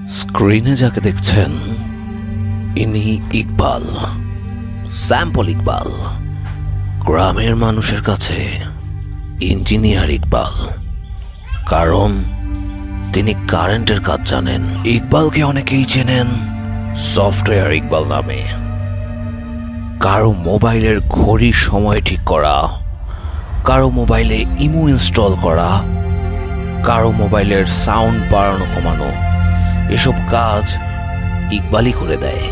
স্ক্রিনে যাকে দেখছেন ইনি ইকবাল, স্যাম্পল ইকবাল। গ্রামের মানুষের কাছে ইঞ্জিনিয়ার ইকবাল, কারণ তিনি কারেন্টের কাজ জানেন। ইকবালকে অনেকেই চেনেন সফটওয়্যার ইকবাল নামে। কারো মোবাইলের ঘড়ির সময় ঠিক করা, কারো মোবাইলে ইমো ইনস্টল করা, কারো মোবাইলের সাউন্ড বাড়ানো কমানো, এসব কাজ ইকবালই করে দেয়।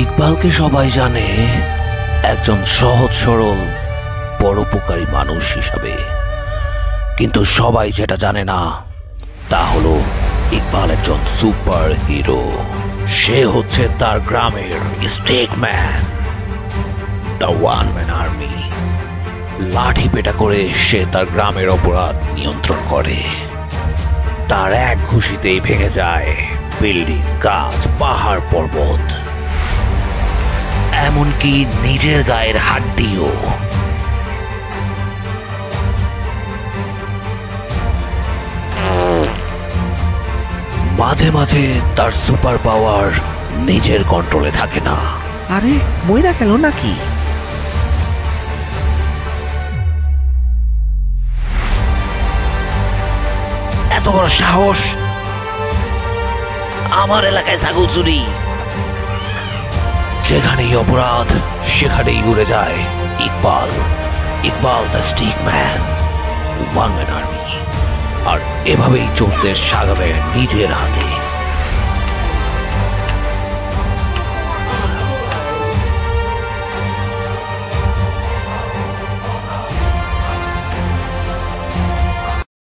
ইকবালকে সবাই জানে একজন সহজ সরল পরোপকারী মানুষ হিসাবে, কিন্তু সবাই যেটা জানে না তা হলো ইকবাল একজন সুপার হিরো। সে হচ্ছে তার গ্রামের স্টেকম্যান, দ্য ওয়ান ম্যান আর্মি। লাঠি পেটা করে সে তার গ্রামের অপরাধ নিয়ন্ত্রণ করে। তার এক ঘুষিতেই ভেঙে যায় বিল্ডিং, গাছ, পাহাড়, পর্বত, এমনকি নিজের গায়ের হাড্ডিও। মাঝে মাঝে তার সুপার পাওয়ার নিজের কন্ট্রোলে থাকে না। আরে মইরা গেল নাকি? এত বড় সাহস! আমার এলাকায় ছাগল চুরি! যেখানেই অপরাধ সেখানেই উড়ে যায় Iqbal. Iqbal the stickman, one man army. আর এভাবেই চলতে সাজাবে নিজের হাতে।